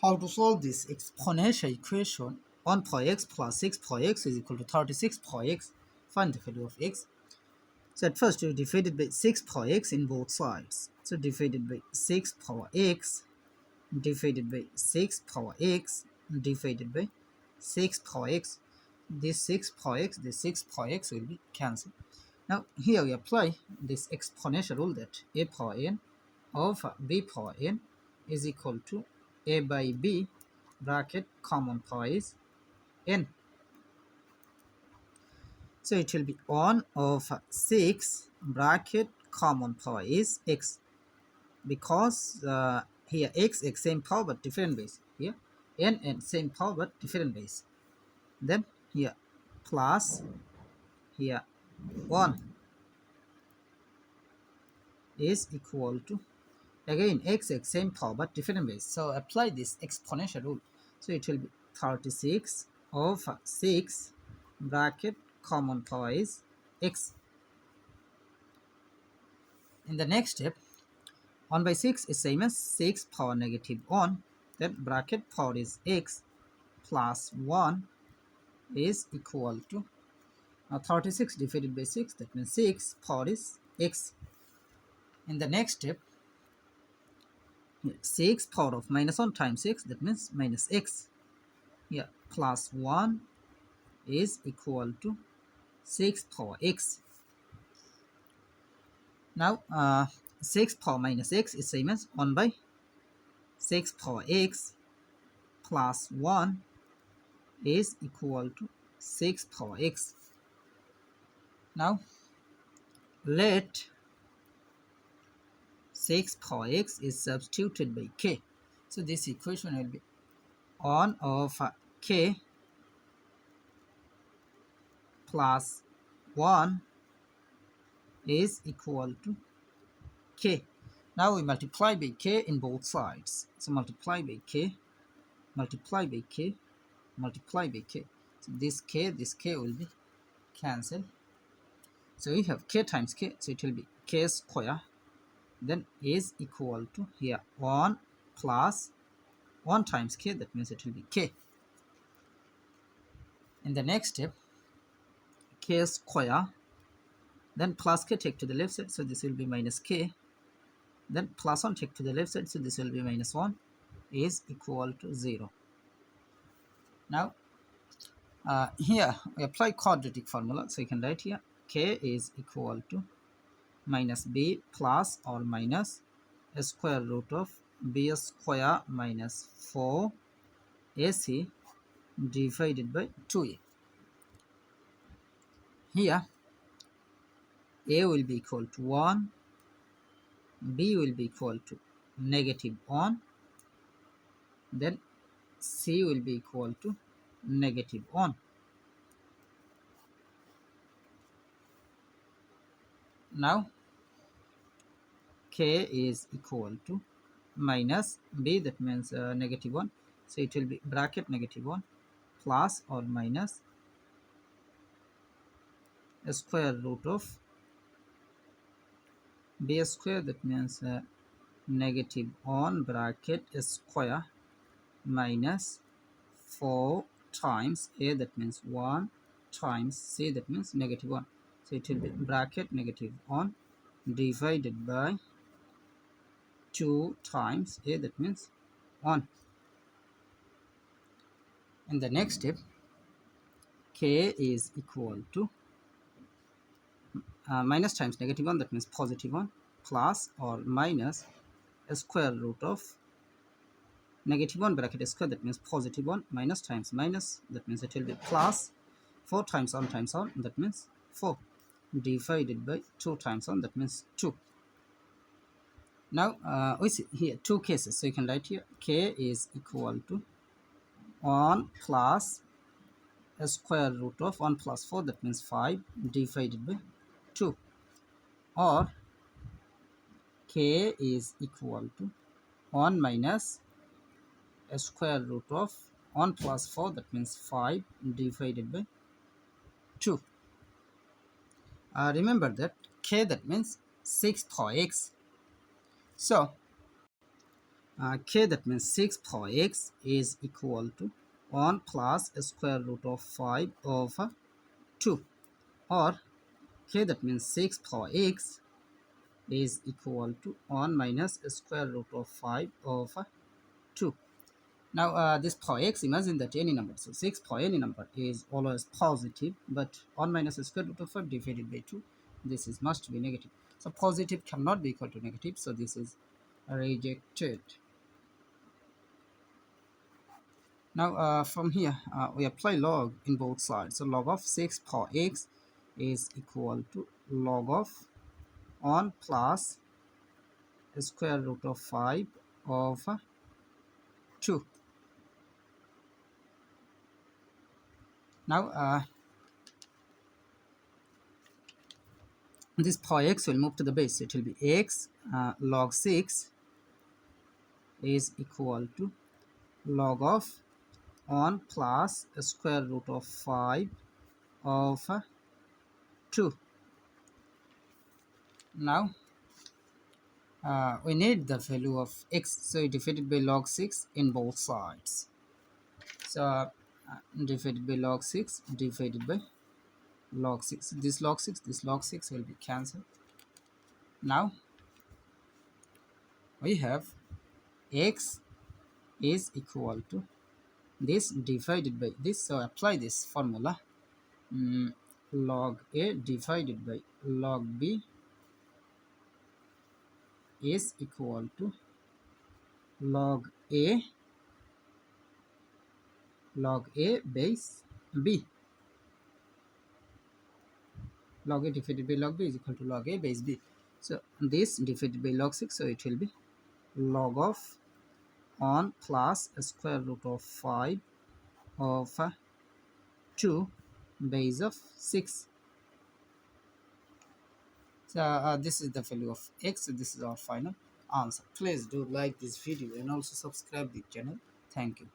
How to solve this exponential equation 1 pi x plus 6 pi x is equal to 36 pi x. Find the value of x. So at first you divide it by 6 pi x in both sides. So divided by 6 power x divided by 6 power x divided by 6 power x. This 6 power x, this 6 power x will be cancelled. Now here we apply this exponential rule that a power n of b power n is equal to a by b bracket common power is n. So it will be 1 of 6 bracket common power is x, because here x same power but different base, here n same power but different base. Then here plus here 1 is equal to, again x same power but different base, so apply this exponential rule. So it will be 36 of 6 bracket common power is x. In the next step, 1 by 6 is same as 6 power negative 1, then bracket power is x plus 1 is equal to 36 divided by 6, that means 6 power is x. In the next step, 6 power of minus 1 times x, that means minus x. Here plus 1 is equal to 6 power x. Now 6 power minus x is same as 1 by 6 power x plus 1 is equal to 6 power x. Now let 6 power x is substituted by k. So this equation will be 1 of k plus 1 is equal to k. Now we multiply by k in both sides. So multiply by k, multiply by k, multiply by k. So this k will be cancelled. So we have k times k, so it will be k square, then is equal to here 1 plus 1 times k, that means it will be k. In the next step, k square, then plus k take to the left side, so this will be minus k, then plus 1 take to the left side, so this will be minus 1 is equal to 0. Now here we apply quadratic formula, so you can write here k is equal to minus b plus or minus a square root of b square minus 4 ac divided by 2a. Here a will be equal to 1, b will be equal to negative 1, then c will be equal to negative 1. Now k is equal to minus b, that means negative 1, so it will be bracket negative 1 plus or minus a square root of b square, that means negative 1 bracket square minus 4 times a, that means 1 times c, that means negative 1, so it will be bracket negative 1 divided by 2 times a, that means 1. In the next step, k is equal to minus times negative 1, that means positive 1, plus or minus a square root of negative 1 bracket square, that means positive 1, minus times minus, that means it will be plus 4 times 1 times 1, that means 4, divided by 2 times 1, that means 2. Now we see here two cases, so you can write here k is equal to 1 plus a square root of 1 plus 4, that means 5, divided by 2, or k is equal to 1 minus a square root of 1 plus 4, that means 5, divided by 2. Remember that k, that means 6 power x. So k, that means 6 power x, is equal to 1 plus square root of 5 over 2, or k, that means 6 power x, is equal to 1 minus square root of 5 over 2. Now this power x, imagine that any number, so 6 power any number is always positive, but 1 minus square root of 5 divided by 2, this is must be negative. So positive cannot be equal to negative, so this is rejected. Now from here we apply log in both sides. So log of 6 power x is equal to log of 1 plus square root of 5 over 2. Now this power x will move to the base. It will be x log 6 is equal to log of 1 plus square root of 5 over 2. Now we need the value of x, so divided by log 6 in both sides. So divided by log 6 divided by log 6, this log 6, this log 6 will be cancelled. Now we have x is equal to this divided by this, so apply this formula. Log a divided by log b is equal to log a base b. Log a divided by log b is equal to log a base b. So this divided by log 6, so it will be log of 1 plus square root of 5 over 2 base of 6. So this is the value of x. This is our final answer. Please do like this video and also subscribe the channel. Thank you.